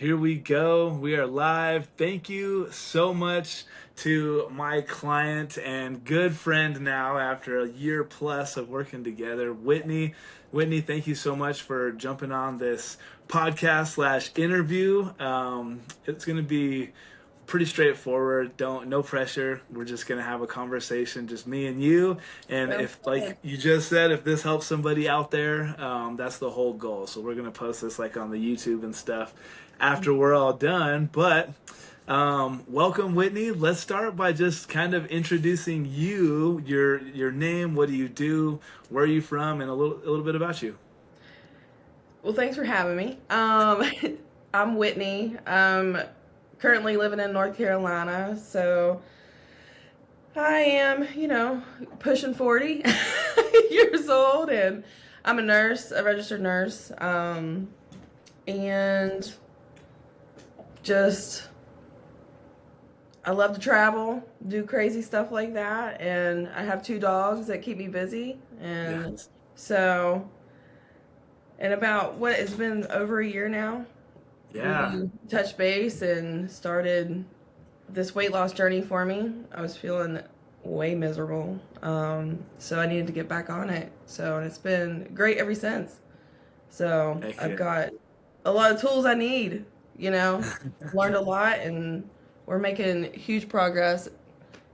here we go. We are live. Thank you so much to my client and good friend now after a year plus of working together, Whitney. Whitney, thank you so much for jumping on this podcast slash interview. It's going to be pretty straightforward. No pressure. We're just gonna have a conversation, just me and you. And Sounds if, good. like you just said, if this helps somebody out there, that's the whole goal. So we're gonna post this like on the YouTube and stuff after we're all done. But welcome, Whitney. Let's start by just kind of introducing you, your name, what do you do, where are you from, and a little bit about you. Well, thanks for having me. I'm Whitney. I'm currently living in North Carolina, so I am, pushing 40 years old, and I'm a nurse, a registered nurse, and just I love to travel, do crazy stuff like that, and I have two dogs that keep me busy, Yeah. and so. And about what it's been over a year now, Yeah. we touched base and started this weight loss journey for me. I was feeling way miserable. So I needed to get back on it. So, and it's been great ever since. So Heck I've yeah. got a lot of tools I need, you know, learned a lot, and we're making huge progress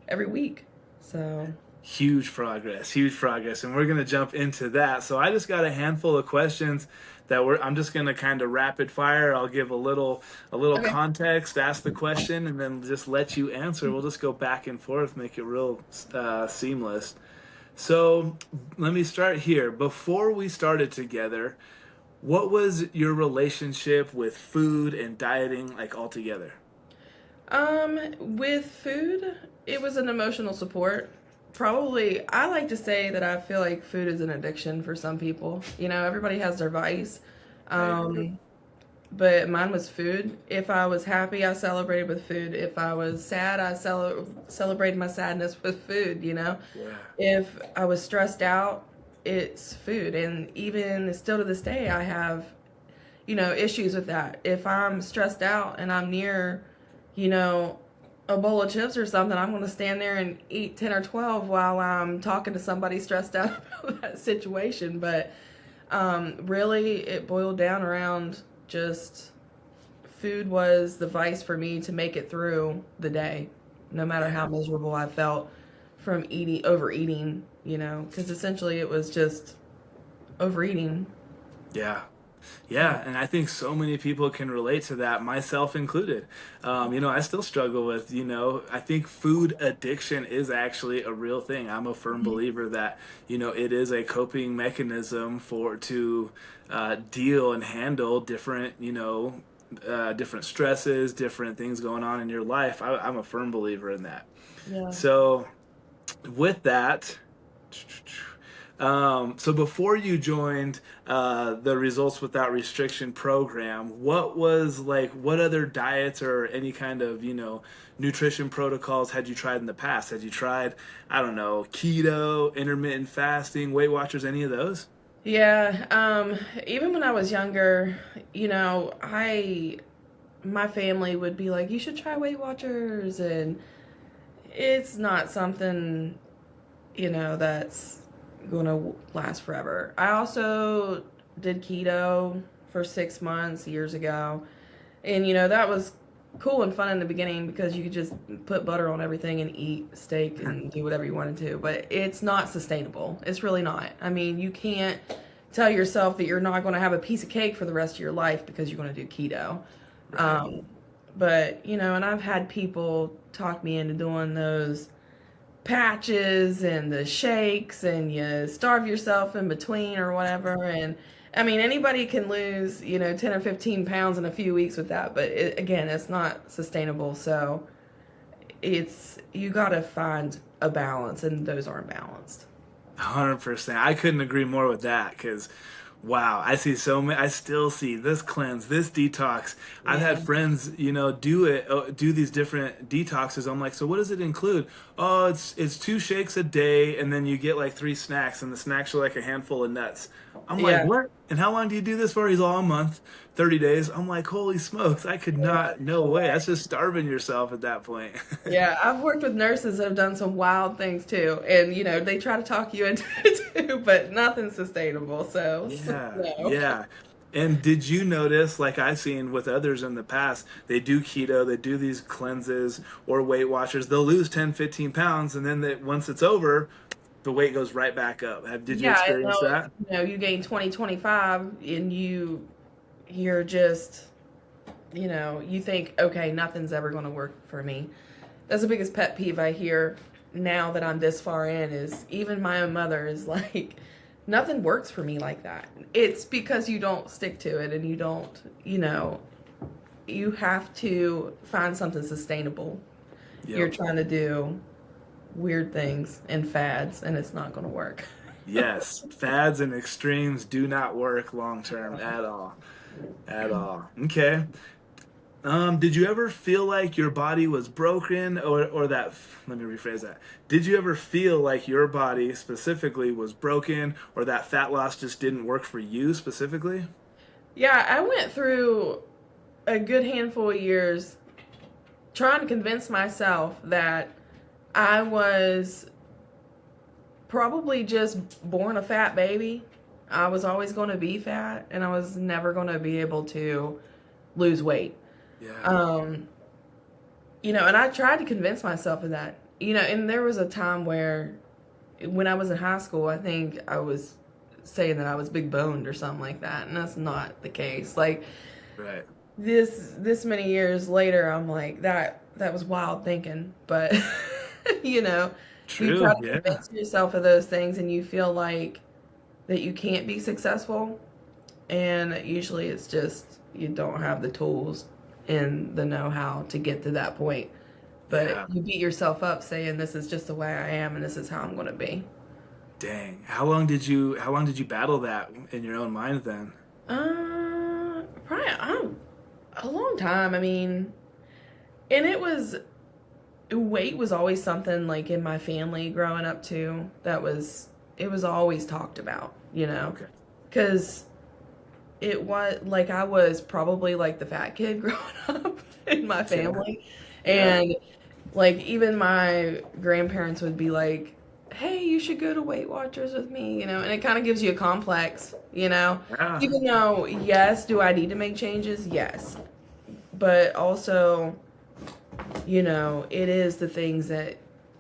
every week. So, Huge progress, and we're gonna jump into that. So I just got a handful of questions that I'm just gonna kind of rapid fire. I'll give a little okay. context, ask the question, and then just let you answer. We'll just go back and forth, make it real seamless. So let me start here. Before we started together, what was your relationship with food and dieting like altogether? With food, it was an emotional support. Probably, I like to say that I feel like food is an addiction for some people. You know, everybody has their vice. I agree. Um, but mine was food. If I was happy, I celebrated with food. If I was sad, I celebrated my sadness with food, you know. Yeah. If I was stressed out, it's food. And even still to this day, I have, issues with that. If I'm stressed out and I'm near, you know, a bowl of chips or something, I'm going to stand there and eat 10 or 12 while I'm talking to somebody stressed out about that situation. But really, it boiled down around just food was the vice for me to make it through the day, no matter how miserable I felt from overeating, because essentially it was just overeating. Yeah. Yeah, and I think so many people can relate to that, myself included. I still struggle with, I think food addiction is actually a real thing. I'm a firm believer that, it is a coping mechanism to deal and handle different, different stresses, different things going on in your life. I'm a firm believer in that. Yeah. So, with that, so before you joined the Results Without Restriction program, what other diets or any kind of, nutrition protocols had you tried in the past? Had you tried, I don't know, keto, intermittent fasting, Weight Watchers, any of those? Yeah, even when I was younger, my family would be like, "You should try Weight Watchers," and it's not something, that's gonna last forever. I also did keto for 6 months years ago, and that was cool and fun in the beginning because you could just put butter on everything and eat steak and do whatever you wanted to. But it's not sustainable. It's really not. I mean, you can't tell yourself that you're not going to have a piece of cake for the rest of your life because you're going to do keto. Right. Um, but and I've had people talk me into doing those patches and the shakes, and you starve yourself in between or whatever. And I mean, anybody can lose 10 or 15 pounds in a few weeks with that, but again, it's not sustainable. So you got to find a balance, and those aren't balanced. 100%. I couldn't agree more with that because, wow, I see so many. I still see this cleanse, this detox. I've Yeah. had friends, do these different detoxes. I'm like, so what does it include? Oh, it's two shakes a day, and then you get like three snacks, and the snacks are like a handful of nuts. I'm like, Yeah. what? And how long do you do this for? He's all a month, 30 days. I'm like, holy smokes, I could Yeah, not, no no way. way. That's just starving yourself at that point. Yeah, I've worked with nurses that have done some wild things too, and they try to talk you into it too, but nothing's sustainable. So, Yeah, no. yeah. And did you notice, like I've seen with others in the past, they do keto, they do these cleanses or Weight Watchers, they'll lose 10, 15 pounds, and then once it's over, the weight goes right back up. Did you Yeah, and experience though, that? you gain 20, 25, and you're just, you think, okay, nothing's ever going to work for me. That's the biggest pet peeve I hear now that I'm this far in is even my own mother is like, nothing works for me like that. It's because you don't stick to it and you don't, you have to find something sustainable. You're Yep. trying to do weird things and fads and it's not going to work. Yes. Fads and extremes do not work long term at all. At all. Okay. Did you ever feel like your body was broken or that, let me rephrase that. Did you ever feel like your body specifically was broken or that fat loss just didn't work for you specifically? Yeah, I went through a good handful of years trying to convince myself that I was probably just born a fat baby. I was always going to be fat and I was never going to be able to lose weight. Yeah. Um, and I tried to convince myself of that. And there was a time where when I was in high school, I think I was saying that I was big boned or something like that, and that's not the case. Like Right. this many years later, I'm like that was wild thinking, but you know, you try True. to Yeah. convince yourself of those things, and you feel like that you can't be successful, and usually it's just you don't have the tools and the know-how to get to that point. But Yeah. you beat yourself up saying this is just the way I am and this is how I'm going to be. Dang. How long did you battle that in your own mind then? Probably a long time. I mean, and weight was always something like in my family growing up too. It was always talked about, Okay. because it was like I was probably like the fat kid growing up in my Yeah. family, Yeah. and like even my grandparents would be like, "Hey, you should go to Weight Watchers with me," and it kind of gives you a complex. Yeah. Even though, yes, do I need to make changes? Yes, but also, it is the things that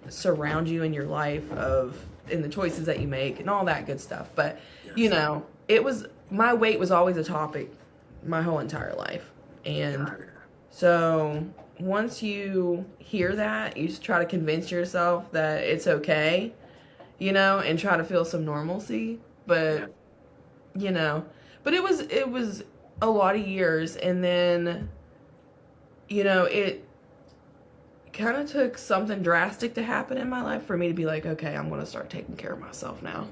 surround you in your life and the choices that you make and all that good stuff. But, Yes. it was, my weight was always a topic my whole entire life. And Got it. so once you hear that, you just try to convince yourself that it's okay, and try to feel some normalcy. Yeah. But, you know, but it was a lot of years. And then, it kind of took something drastic to happen in my life for me to be like, okay, I'm going to start taking care of myself now.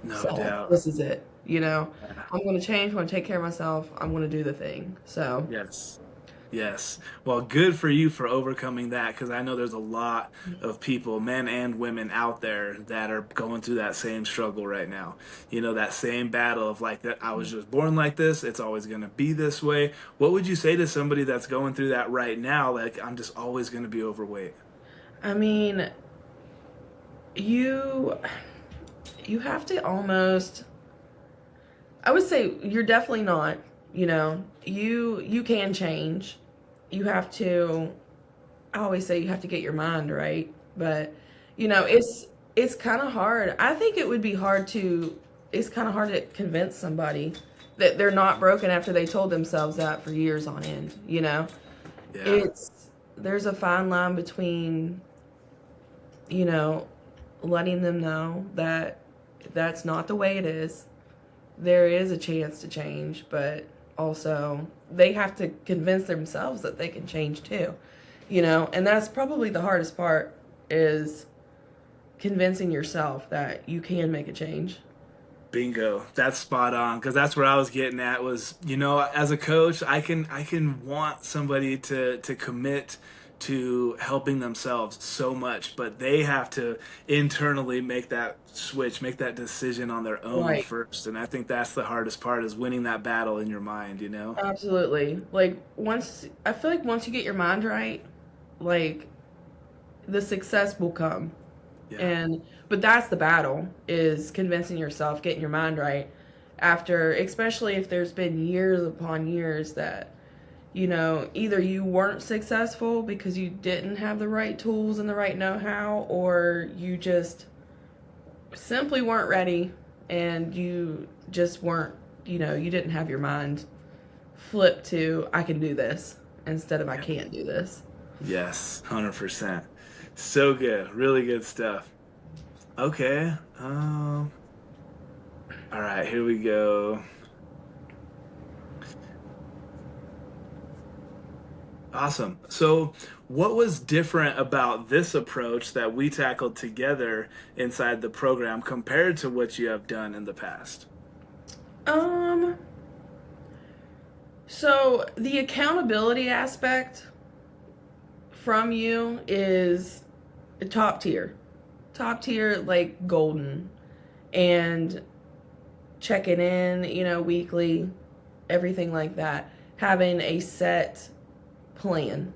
No So doubt. this is it. Yeah. I'm going to change. I'm going to take care of myself. I'm going to do the thing. So, Yes. Yes. Well, good for you for overcoming that because I know there's a lot of people, men and women out there that are going through that same struggle right now. That same battle of like that I was just born like this, it's always going to be this way. What would you say to somebody that's going through that right now like I'm just always going to be overweight? I mean, you you have to almost, I would say you're definitely not, you can change. You have to, I always say you have to get your mind right, but Yeah. it's kind of hard. I think it would be hard to it's kind of hard to convince somebody that they're not broken after they told themselves that for years on end. Yeah. It's There's a fine line between, you know, letting them know that that's not the way it is. There is a chance to change, but also they have to convince themselves that they can change too. And that's probably the hardest part is convincing yourself that you can make a change. Bingo. That's spot on because that's where I was getting at was, as a coach, I can want somebody to commit to helping themselves so much, but they have to internally make that switch, make that decision on their own Right. first. And I think that's the hardest part is winning that battle in your mind, you know? Absolutely. Like once I feel like once you get your mind right, like the success will come. Yeah. And but that's the battle is convincing yourself, getting your mind right after especially if there's been years upon years that either you weren't successful because you didn't have the right tools and the right know-how or you just simply weren't ready and you just weren't, you didn't have your mind flipped to I can do this instead of I Yeah. can't do this. Yes, 100%. So good. Really good stuff. Okay. All right, here we go. Awesome. So, what was different about this approach that we tackled together inside the program compared to what you have done in the past? Um, so the accountability aspect from you is top tier. Top tier, like golden. And checking in, weekly, everything like that. Having a set plan.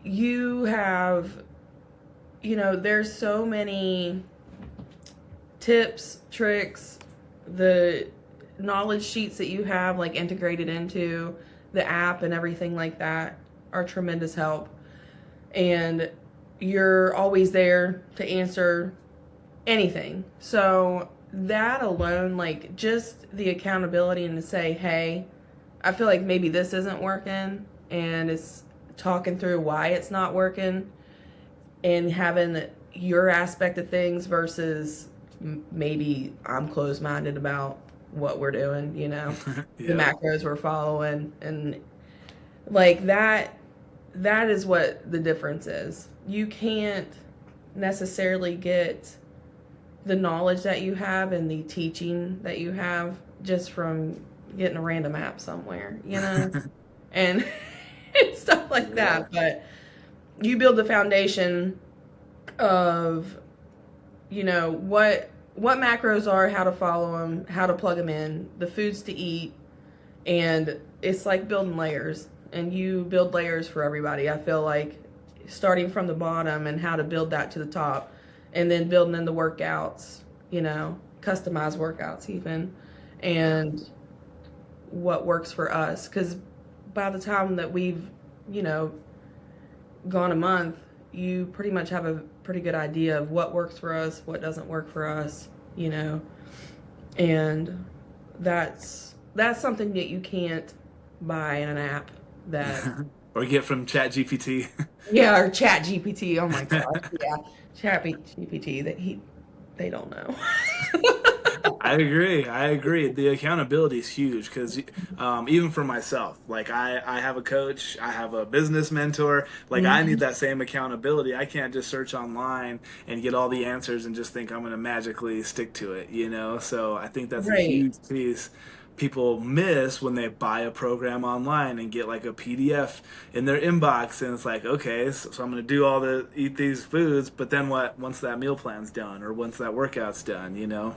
You have, there's so many tips, tricks, the knowledge sheets that you have like integrated into the app and everything like that are tremendous help. And you're always there to answer anything. So that alone, like just the accountability and to say, hey, I feel like maybe this isn't working and it's talking through why it's not working and having your aspect of things versus maybe I'm closed minded about what we're doing, the Yep. macros we're following and like that is what the difference is. You can't necessarily get the knowledge that you have and the teaching that you have just from getting a random app somewhere, and stuff like Yeah. that. But you build the foundation of, what macros are, how to follow them, how to plug them in, the foods to eat, and it's like building layers. And you build layers for everybody. I feel like starting from the bottom and how to build that to the top, and then building in the workouts, customized workouts even, Yeah. and what works for us. Because by the time that we've, you know, gone a month, you pretty much have a pretty good idea of what works for us, what doesn't work for us, and that's something that you can't buy in an app that Or get from ChatGPT. yeah, or Chat GPT. Oh my gosh, yeah, Chat GPT. They don't know. I agree. I agree. The accountability is huge because even for myself, like I have a coach, I have a business mentor. Like I need Mhm. that same accountability. I can't just search online and get all the answers and just think I'm going to magically stick to it, you know? So I think that's a Right. huge piece people miss when they buy a program online and get like a PDF in their inbox and it's like, okay, so I'm going to do all the eat these foods, but then what once that meal plan's done or once that workout's done, you know?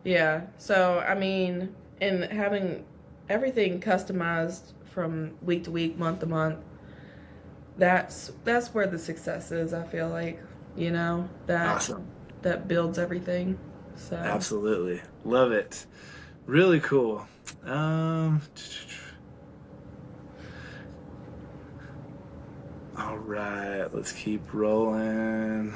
Yeah. So I mean, and having everything customized from week to week, month to month, that's where the success is. I feel like, that Awesome. that builds everything. So Absolutely. Love it. Really cool. Um, all right, let's keep rolling.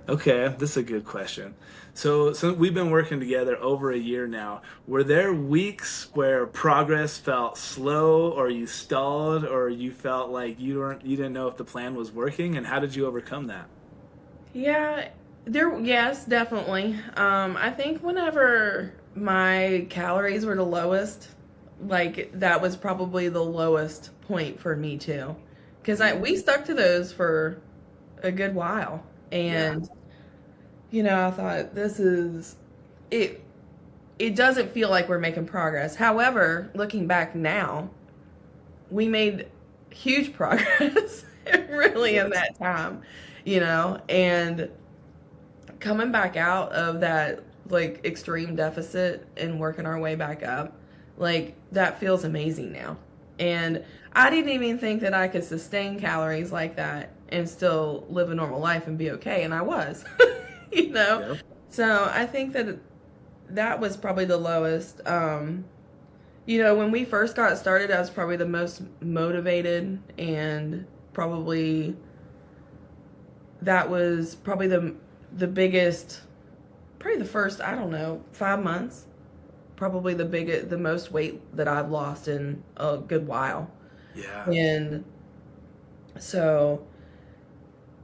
Okay, this is a good question. So we've been working together over a year now. Were there weeks where progress felt slow or you stalled or you felt like you didn't know if the plan was working and how did you overcome that? yeah, yes, definitely. I think whenever my calories were the lowest, like that was probably the lowest point for me too, because I we Mm, stuck to those for a good while, yeah. and I thought this is it. It doesn't feel like we're making progress. However, looking back now, we made huge progress really in Yes. that time, and coming back out of that like extreme deficit and working our way back up, like that feels amazing now. And I didn't even think that I could sustain calories like that and still live a normal life and be okay. And I was, you know? Yep. So I think that that was probably the lowest. When we first got started, I was probably the most motivated, and probably that was probably the biggest, probably the first, I don't know, 5 months, probably the most weight that I've lost in a good while. Yeah. And so,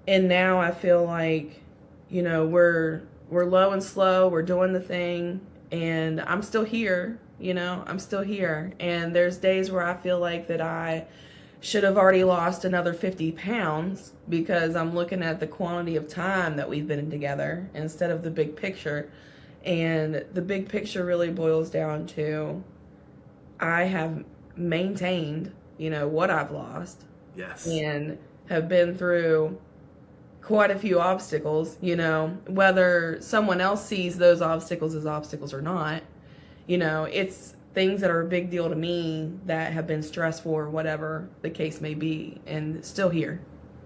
and now I feel like, we're low and slow, we're doing the thing, and I'm still here, I'm still here. And there's days where I feel like that I should have already lost another 50 pounds because I'm looking at the quantity of time that we've been together instead of the big picture. And the big picture really boils down to I have maintained, what I've lost, Yes. and have been through quite a few obstacles, whether someone else sees those obstacles as obstacles or not. It's things that are a big deal to me that have been stressful or whatever the case may be, and still here.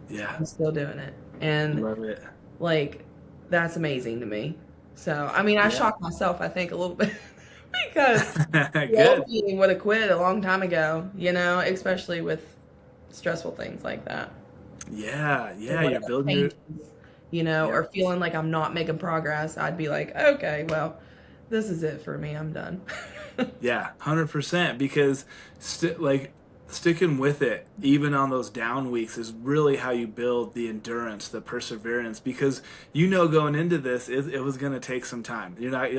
Yeah. I'm still doing it. And Love it. like, that's amazing to me. So, I mean, I Yeah. shocked myself, I think, a little bit because the old Good. me would have quit a long time ago, especially with stressful things like that Yeah. or Yeah. You're whatever building your. changes, Yeah. or feeling like I'm not making progress. I'd be like, okay, well, this is it for me. I'm done. Yeah, 100%. Because like sticking with it, even on those down weeks, is really how you build the endurance, the perseverance. Because going into this, it was going to take some time. Right,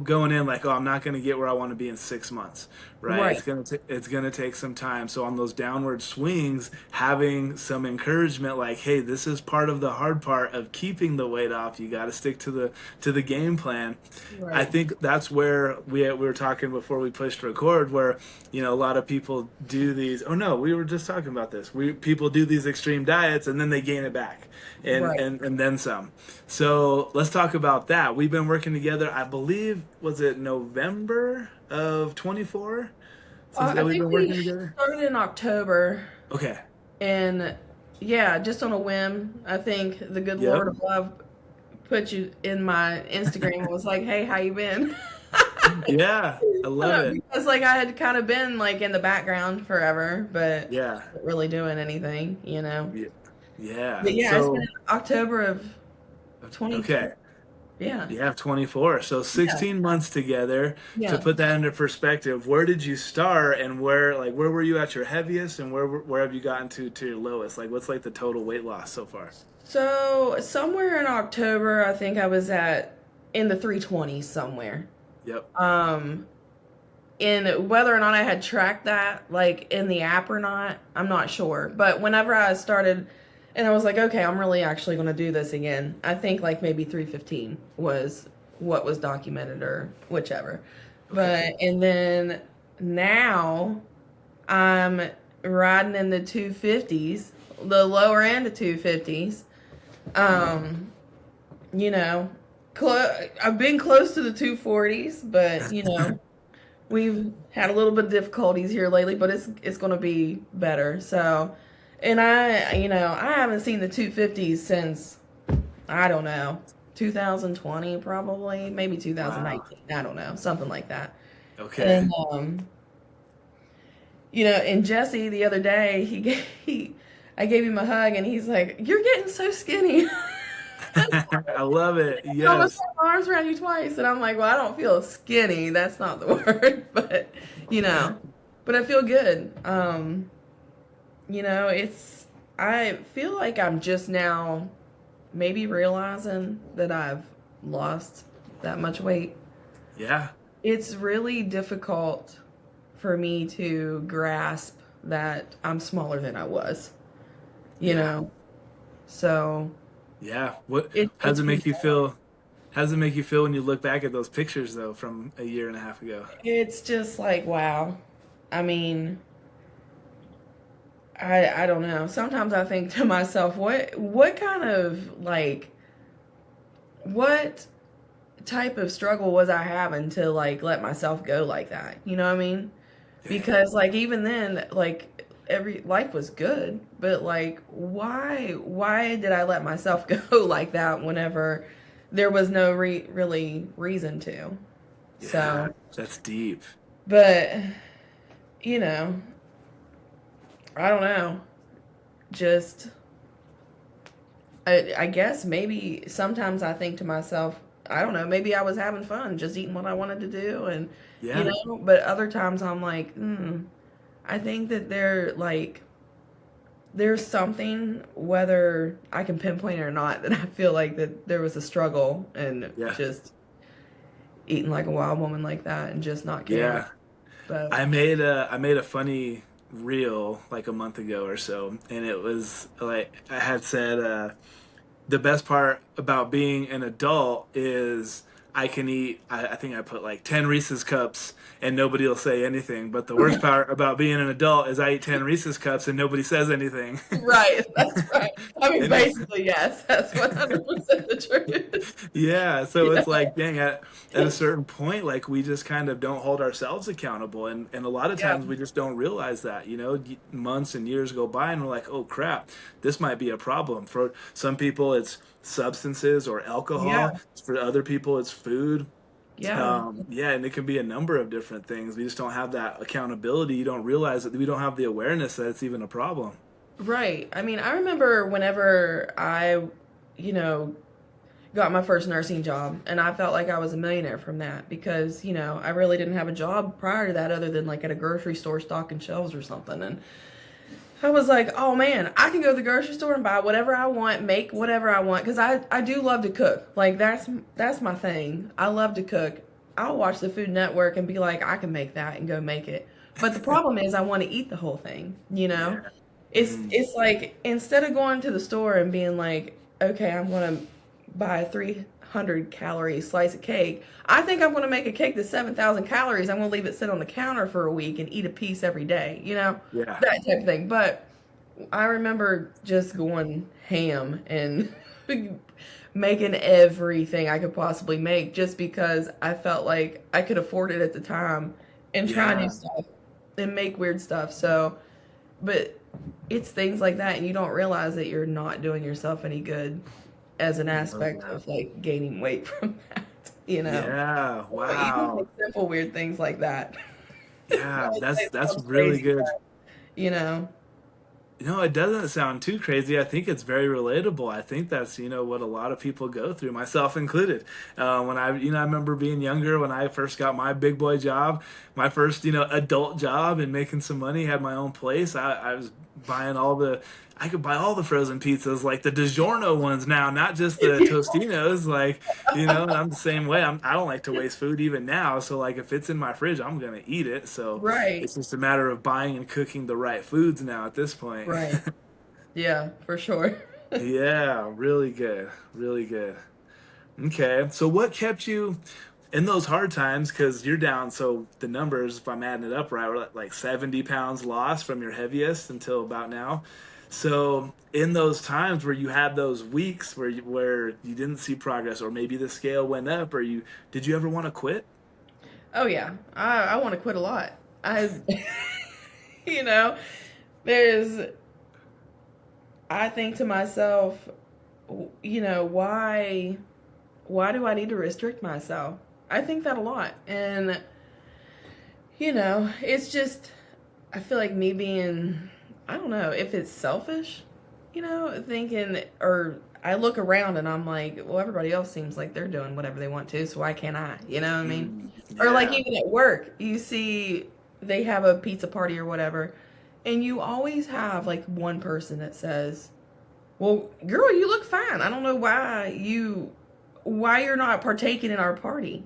Going in like, oh, I'm not going to get where I want to be in 6 months, right? right, It's going to take some time. So on those downward swings, having some encouragement, like, hey, this is part of the hard part of keeping the weight off. You got to stick to the game plan. I right. think that's where we were talking before we pushed record, where a lot of people do these. Oh no, we were just talking about this. We People do these extreme diets and then they gain it back, and Right. and then some. So let's talk about that. We've been working together. I believe, was it November of 24 since I that we've think been we working together. started in October, Okay. and yeah, just on a whim. I think the good Lord Yep. above put you in my Instagram and was like, "Hey, how you been?" Yeah, I love it. Because like I had kind of been like in the background forever, but Yeah. not really doing anything. Yeah. Yeah. But yeah, it's been So October of 24. okay. Yeah, You have 24. So yeah, 16 months together. To yeah. put that into perspective, where did you start, and where were you at your heaviest, and where have you gotten to your lowest? Like, what's like the total weight loss so far? So somewhere in October, I think I was at in the 320s somewhere. Yep. Um, in whether or not I had tracked that like in the app or not, I'm not sure. But whenever I started, and I was like, okay, I'm really actually going to do this again. I think like maybe 315 was what was documented or whichever. Okay. But and then now I'm riding in the 250s, the lower end of 250s. Um, you know, I've been close to the 240s, but we've had a little bit of difficulties here lately, but it's going to be better. So, and I haven't seen the 250s since I don't know, 2020 probably, maybe Wow. 2019. I don't know, something like that. Okay. And and Jesse the other day, I gave him a hug, and he's like, "You're getting so skinny." I love it. I almost Yes. had my arms around you twice, and I'm like, "Well, I don't feel skinny. That's not the word, but you know, but I feel good." It's I feel like I'm just now maybe realizing that I've lost that much weight. Yeah. It's really difficult for me to grasp that I'm smaller than I was, you Yeah. know. So Yeah. What how does it's it really make you feel? How does it make you feel when you look back at those pictures though from a year and a half ago? it's just like wow. I mean, I don't know. Sometimes I think to myself, what kind of like what type of struggle was I having to like let myself go like that? You know what I mean? Dang. Because like even then, like every life was good, but like why did I let myself go like that whenever there was no really reason to? Yeah, So, that's deep. but you know, I don't know. Just I guess maybe sometimes I think to myself, I don't know, maybe I was having fun just eating what I wanted to do, and Yeah. but other times I'm like, I think that there's something, whether I can pinpoint it or not, that I feel like that there was a struggle and Yeah. just eating like a wild woman like that and just not caring. Yeah. But I made a funny reel like a month ago or so, and it was like I had said the best part about being an adult is I can eat, I think I put like 10 Reese's cups and nobody will say anything. But the worst part about being an adult is I eat 10 Reese's cups and nobody says anything. right, that's right. I mean, And it's, basically, yes, that's 100% the truth. yeah, so Yeah, it's like, dang, at a certain point, like we just kind of don't hold ourselves accountable. And a lot of yeah, times we just don't realize that, months and years go by and we're like, oh crap, this might be a problem. For some people, it's substances or yeah, alcohol. For other people, it's food. yeah. Yeah, and it can be a number of different things. We just don't have that accountability. You don't realize that we don't have the awareness that it's even a problem. Right. I mean, I remember whenever you know, got my first nursing job, and I felt like I was a millionaire from that because, I really didn't have a job prior to that other than like at a grocery store stocking shelves or something. And I was like, oh man, I can go to the grocery store and buy whatever I want, make whatever I want, because I do love to cook. Like that's my thing. I love to cook. I'll watch the Food Network and be like, I can make that and go make it. But the problem is I want to eat the whole thing, you know? Yeah. It's Mm. it's like instead of going to the store and being like, okay, I'm gonna buy a 300 calorie slice of cake. I think I'm gonna make a cake that's 7,000 calories. I'm gonna leave it sit on the counter for a week and eat a piece every day. Yeah. That type of thing. But I remember just going ham and making everything I could possibly make just because I felt like I could afford it at the time and try new Yeah. stuff and make weird stuff. So, but it's things like that, and you don't realize that you're not doing yourself any good as an I love aspect that. of like gaining weight from that, you know? Yeah. Or even like Wow. simple weird things like that. Yeah, that's It that's sounds really crazy, good. but you know? No, it doesn't sound too crazy. I think it's very relatable. I think that's, what a lot of people go through, myself included. When I remember being younger, when I first got my big boy job, my first, adult job and making some money, had my own place. I was buying I could buy all the frozen pizzas, like the DiGiorno ones now, not just the Tostinos. Like, and I'm the same way. I don't like to waste food even now. So like, if it's in my fridge, I'm gonna eat it. So Right, it's just a matter of buying and cooking the right foods now at this point. right. Yeah, for sure. Yeah, really good. Really good. Okay. So what kept you in those hard times? Because you're down. So the numbers, if I'm adding it up right, we're at like 70 pounds lost from your heaviest until about now. So in those times where you had those weeks where you didn't see progress, or maybe the scale went up, or did you ever want to quit? Oh yeah, I want to quit a lot. I, you know, there's. I think to myself, why do I need to restrict myself? I think that a lot, and it's just I feel like me being, I don't know if it's selfish, thinking, or I look around and I'm like, well, everybody else seems like they're doing whatever they want to, so why can't I? You know what I mean? Or like Yeah. even at work, you see they have a pizza party or whatever, and you always have like one person that says, "Well, girl, you look fine. I don't know why you're not partaking in our party."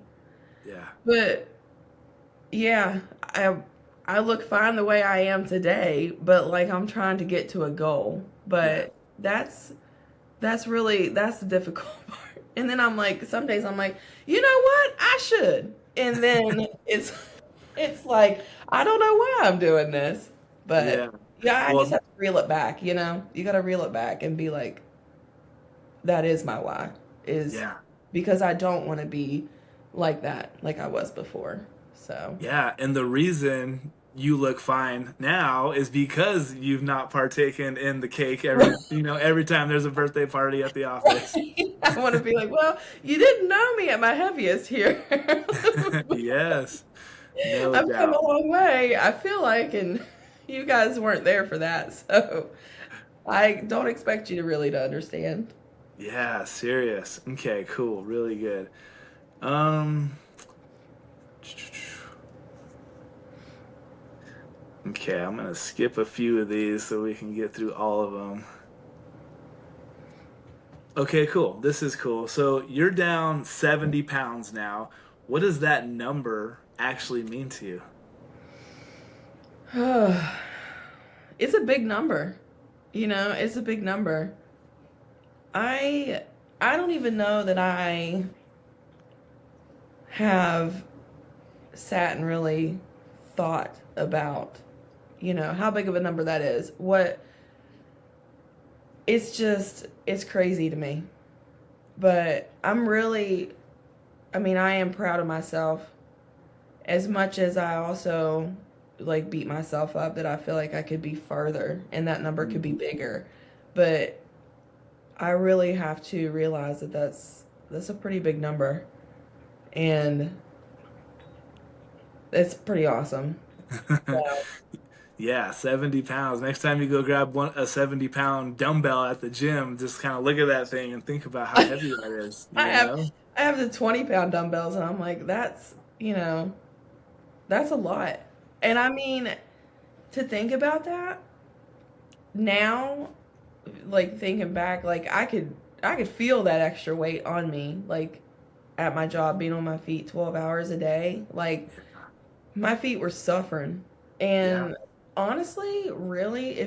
Yeah. But yeah, I look fine the way I am today, but like I'm trying to get to a goal. Yeah. But that's the difficult part. And then I'm like, some days I'm like, you know what? I should. And then it's like I don't know why I'm doing this, but Yeah. Yeah, I just Well, have to reel it back, You got to reel it back and be like, that is my why, is yeah. because I don't want to be like that, like I was before. So, Yeah, and the reason you look fine now is because you've not partaken in the cake every time there's a birthday party at the office. right. I want to be like, well, you didn't know me at my heaviest here. Yes, no I've come a doubt. long way, I feel like, and you guys weren't there for that. So I don't expect you to really to understand. Yeah, serious. Okay, cool. Really good. Um, okay, I'm gonna skip a few of these so we can get through all of them. Okay, cool. This is cool. So you're down 70 pounds now. What does that number actually mean to you? It's a big number. It's a big number. I I don't even know that I have sat and really thought about, how big of a number that is. It's crazy to me. But I am proud of myself as much as I also like beat myself up that I feel like I could be further and that number could be bigger. But I really have to realize that that's a pretty big number and it's pretty awesome. So, Yeah, 70 pounds. Next time you go grab a 70-pound dumbbell at the gym, just kind of look at that thing and think about how heavy that is, I you have know? I have the 20-pound dumbbells and I'm like, that's a lot. And I mean, to think about that now, like thinking back, like I could feel that extra weight on me, like at my job being on my feet 12 hours a day. Like my feet were suffering. Yeah. And honestly, really,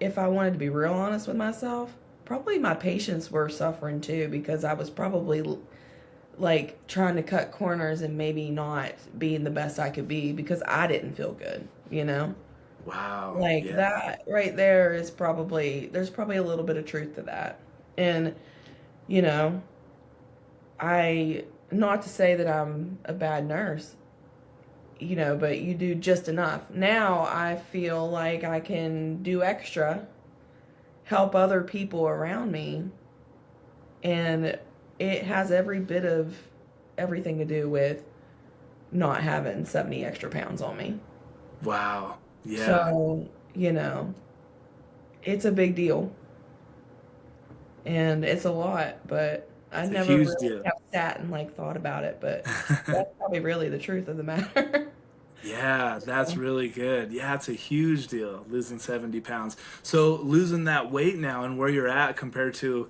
if I wanted to be real honest with myself, probably my patients were suffering too because I was probably like trying to cut corners and maybe not being the best I could be because I didn't feel good. Wow. Like Yeah. that right there there's probably a little bit of truth to that. And, you know, I, not to say that I'm a bad nurse, but you do just enough. Now I feel like I can do extra, help other people around me, and it has every bit of everything to do with not having 70 extra pounds on me. Wow. Yeah. So, it's a big deal and it's a lot, but I It's a never huge really deal. have sat and like thought about it, but that's probably really the truth of the matter. Yeah, that's So, really good. Yeah, it's a huge deal, losing 70 pounds. So losing that weight now and where you're at compared to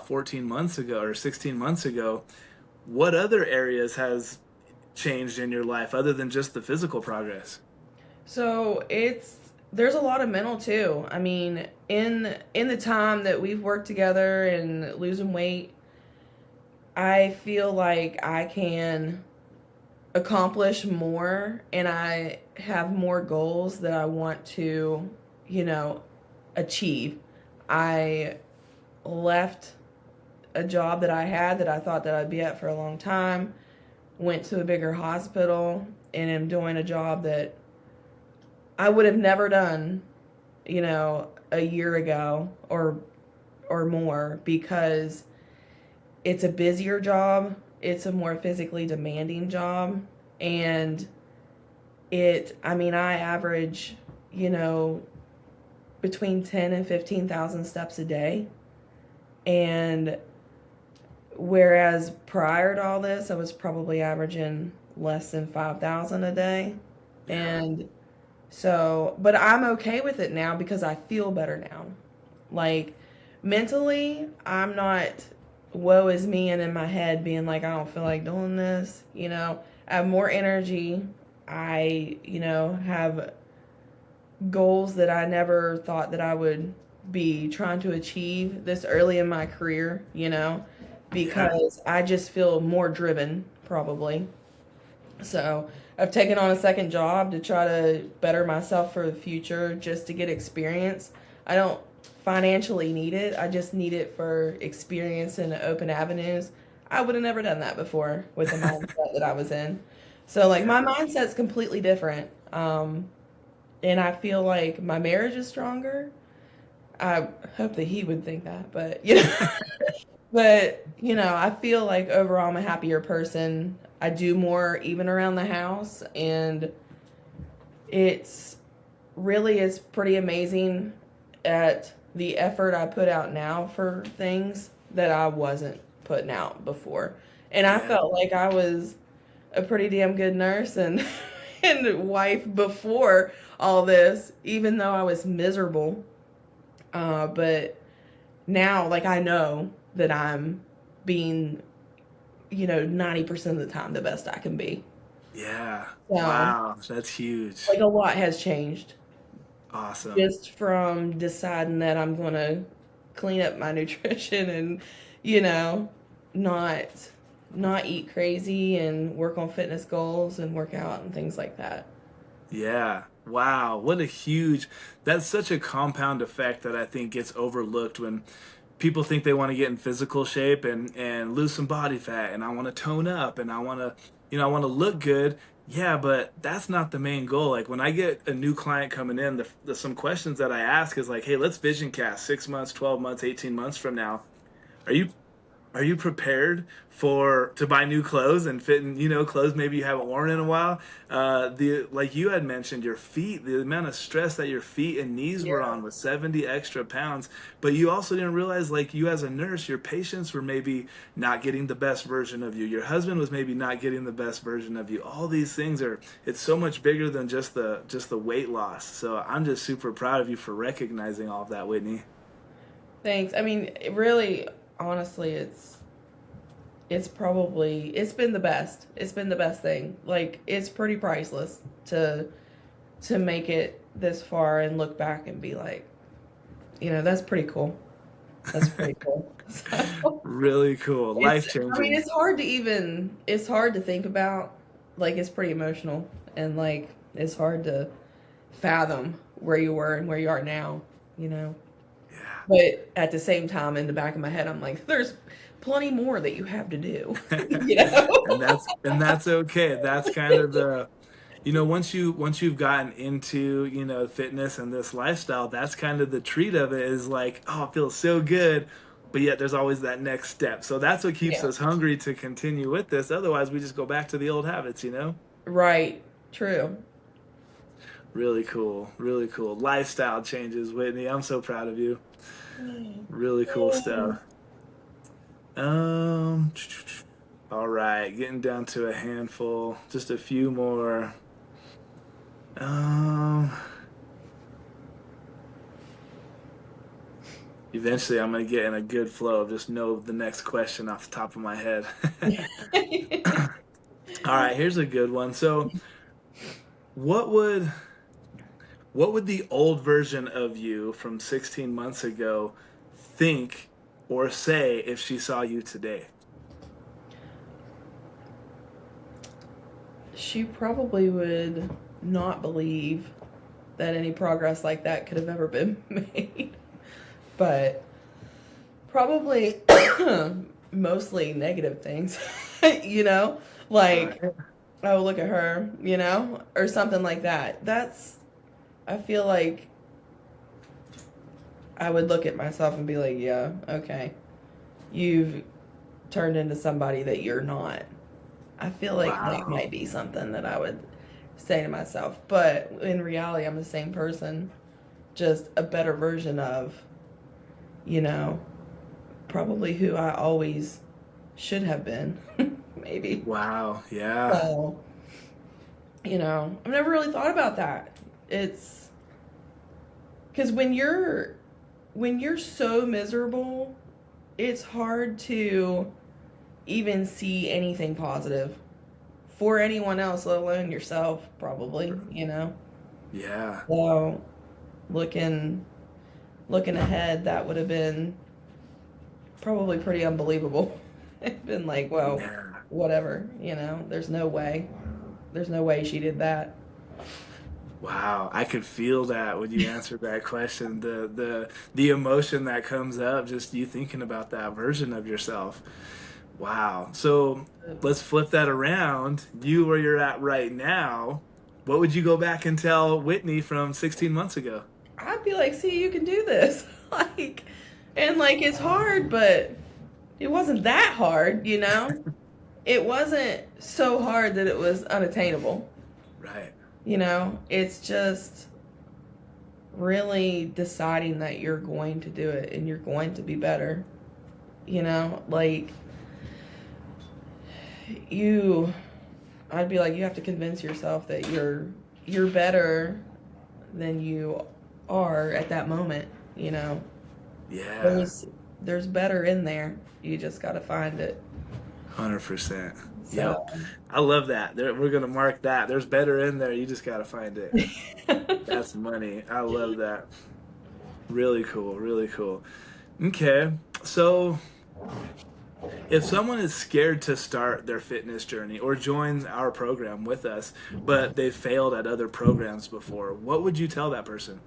14 months ago or 16 months ago, what other areas has changed in your life other than just the physical progress? so there's a lot of mental too. I mean, in the time that we've worked together and losing weight, I feel like I can accomplish more and I have more goals that I want to, you know, achieve. I left a job that I had that I thought that I'd be at for a long time, went to a bigger hospital and am doing a job that I would have never done, a year ago or more because it's a busier job, it's a more physically demanding job, and I average, you know, between 10 and 15,000 steps a day. And whereas prior to all this, I was probably averaging less than 5,000 a day. Yeah. And so, but I'm okay with it now because I feel better now. Like mentally, I'm not woe is me and in my head being like, I don't feel like doing this. I have more energy. I, have goals that I never thought that I would be trying to achieve this early in my career, Yeah. because I just feel more driven, probably. So I've taken on a second job to try to better myself for the future, just to get experience. I don't financially need it. I just need it for experience and open avenues. I would have never done that before with the mindset that I was in. So like Yeah. my mindset's completely different. And I feel like my marriage is stronger. I hope that he would think that, but but I feel like overall I'm a happier person. I do more even around the house, and it's really is pretty amazing at the effort I put out now for things that I wasn't putting out before. And I Yeah. felt like I was a pretty damn good nurse and and wife before all this, even though I was miserable. But now, like, I know that I'm being, 90% of the time the best I can be. Yeah. So, Wow. That's huge. like, a lot has changed Awesome. just from deciding that I'm going to clean up my nutrition and, you know, not not eat crazy and work on fitness goals and work out and things like that. Yeah. Wow. What a huge, that's such a compound effect that I think gets overlooked when people think they want to get in physical shape and lose some body fat and I want to tone up and I want to, I want to look good. Yeah, but that's not the main goal. Like when I get a new client coming in, the some questions that I ask is like, "Hey, let's vision cast 6 months, 12 months, 18 months from now. Are you are you prepared for to buy new clothes and fit in, clothes maybe you haven't worn in a while? The like you had mentioned, your feet, the amount of stress that your feet and knees were Yeah. on with 70 extra pounds, but you also didn't realize, like you as a nurse, your patients were maybe not getting the best version of you. Your husband was maybe not getting the best version of you. All these things are it's so much bigger than just the weight loss. So I'm just super proud of you for recognizing all of that, Whitney. Thanks. I mean, it really, honestly, it's been the best. It's been the best thing. Like it's pretty priceless to make it this far and look back and be like, that's pretty cool. That's pretty cool. So Really cool. it's, Life I mean, changing. it's hard to think about. Like it's pretty emotional, and like it's hard to fathom where you were and where you are now. You know. Yeah. But at the same time, in the back of my head, I'm like, there's plenty more that you have to do. you and know? that's okay. That's kind of the once you've gotten into, fitness and this lifestyle, that's kind of the treat of it is like, oh, it feels so good, but yet there's always that next step. So that's what keeps Yeah. us hungry to continue with this. Otherwise, we just go back to the old habits. Right. True. Really cool. Really cool. Lifestyle changes, Whitney. I'm so proud of you. Really cool stuff. Um all right, getting down to a handful, just a few more. Um, Eventually, I'm gonna get in a good flow of just know the next question off the top of my head. All right, here's a good one. So, what would what would the old version of you from 16 months ago think or say if she saw you today? She probably would not believe that any progress like that could have ever been made. But probably mostly negative things, you know? Like, Right. oh, look at her, or something like that. I feel like I would look at myself and be like, yeah, okay, you've turned into somebody that you're not. I feel like that Wow. might be something that I would say to myself. But in reality, I'm the same person, just a better version of, you know, probably who I always should have been, maybe. Wow. Yeah. So, I've never really thought about that. It's because when you're so miserable, it's hard to even see anything positive for anyone else, let alone yourself, probably. Yeah. So looking looking ahead, that would have been probably pretty unbelievable. It's been like, well, Yeah. whatever, there's no way. There's no way she did that. Wow, I could feel that when you answered that question. The emotion that comes up just you thinking about that version of yourself. Wow. So let's flip that around. You where you're at right now, what would you go back and tell Whitney from 16 months ago? I'd be like, see, you can do this. Like, and like it's hard, but it wasn't that hard, you know? It wasn't so hard that it was unattainable, Right. you know? It's just really deciding that you're going to do it and you're going to be better, you know? Like, you, I'd be like, you have to convince yourself that you're better than you are at that moment, you know? Yeah. There's better in there. You just got to find it. 100%. So, Yep. I love that. We're going to mark that. There's better in there. You just got to find it. That's money. I love that. Really cool. Really cool. Okay. So if someone is scared to start their fitness journey or join our program with us, but they've failed at other programs before, what would you tell that person?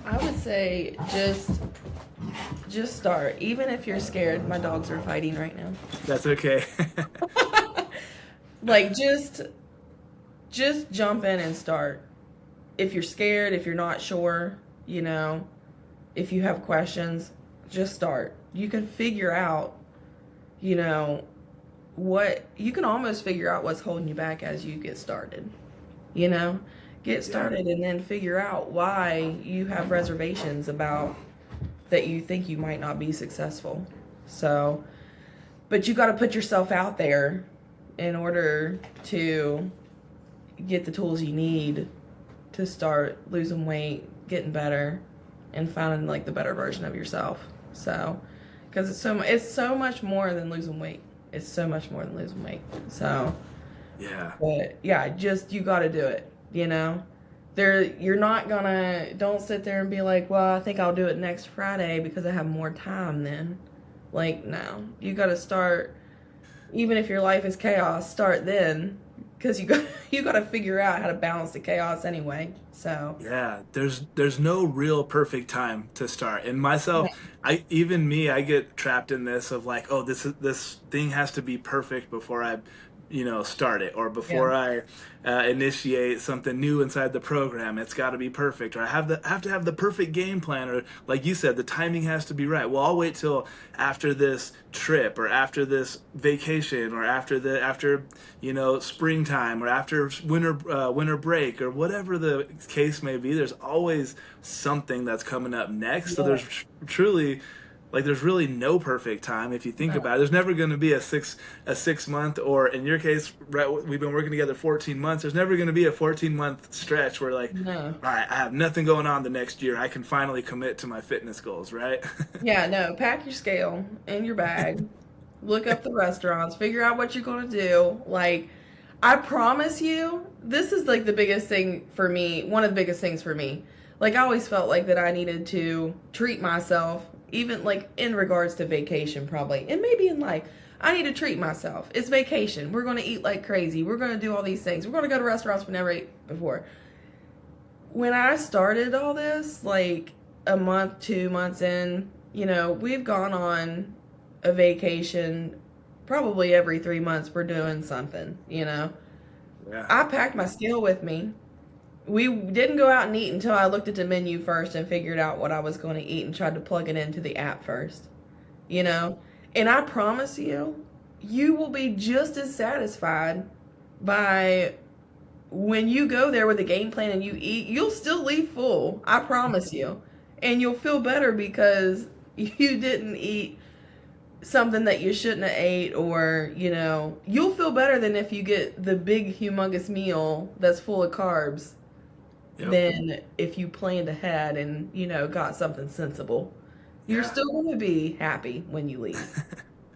I would say just start. Even if you're scared, my dogs are fighting right now. That's okay. Like just jump in and start. If you're scared, if you're not sure, you know, if you have questions, just start. You can figure out, you know, what you can almost figure out what's holding you back as you get started. You know, get Yeah. started and then figure out why you have reservations about that you think you might not be successful. So, but you got to put yourself out there in order to get the tools you need to start losing weight, getting better, and finding like the better version of yourself. So, because it's so much more than losing weight. It's so much more than losing weight. So, Yeah. but yeah, just you got to do it. You know, you're not gonna. Don't sit there and be like, well, I think I'll do it next Friday because I have more time then. Like, no, you got to start. Even if your life is chaos, start then because you got to figure out how to balance the chaos anyway. So Yeah, there's no real perfect time to start. And myself, I get trapped in this of like, oh, this thing has to be perfect before I, start it or yeah, before I initiate something new inside the program. It's got to be perfect, or have to have the perfect game plan, or like you said, the timing has to be right. Well, I'll wait till after this trip, or after this vacation, or after springtime, or after winter break, or whatever the case may be. There's always something that's coming up next. So yeah, truly, like, there's really no perfect time if you think no, about it. There's never going to be a 6 month, or in your case, right, we've been working together 14 months. There's never going to be a 14-month stretch where, like, no. all right, I have nothing going on the next year. I can finally commit to my fitness goals, right? Yeah, no. Pack your scale in your bag. Look up the restaurants. Figure out what you're going to do. Like, I promise you, this is like the biggest thing for me. One of the biggest things for me. Like, I always felt like that I needed to treat myself, even like in regards to vacation, probably, and maybe in life. I need to treat myself. It's vacation. We're going to eat like crazy. We're going to do all these things. We're going to go to restaurants we never ate before. When I started all this, like a month, 2 months in, we've gone on a vacation probably every 3 months. We're doing something. Yeah. I packed my scale with me. We didn't go out and eat until I looked at the menu first and figured out what I was going to eat and tried to plug it into the app first, you know? And I promise you, you will be just as satisfied by when you go there with a game plan and you eat, you'll still leave full. I promise you. And you'll feel better because you didn't eat something that you shouldn't have ate, or you'll feel better than if you get the big humongous meal that's full of carbs Yep. than if you planned ahead and got something sensible. You're Yeah. still going to be happy when you leave.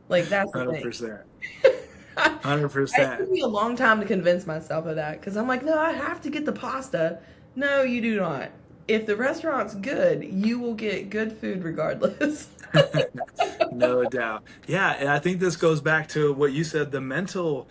Like, that's the thing. 100%. It took 100%. me a long time to convince myself of that because I'm like, no, I have to get the pasta. No, you do not. if the restaurant's good, you will get good food regardless. No doubt. Yeah, and I think this goes back to what you said, the mental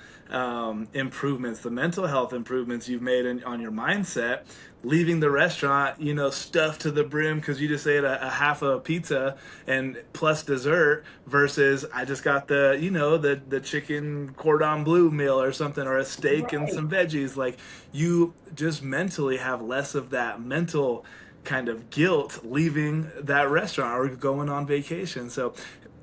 improvements, the mental health improvements you've made on your mindset, leaving the restaurant, stuffed to the brim because you just ate a half a pizza and plus dessert versus I just got the chicken cordon bleu meal or something or a steak and Right. some veggies. Like you just mentally have less of that mental kind of guilt leaving that restaurant or going on vacation. So,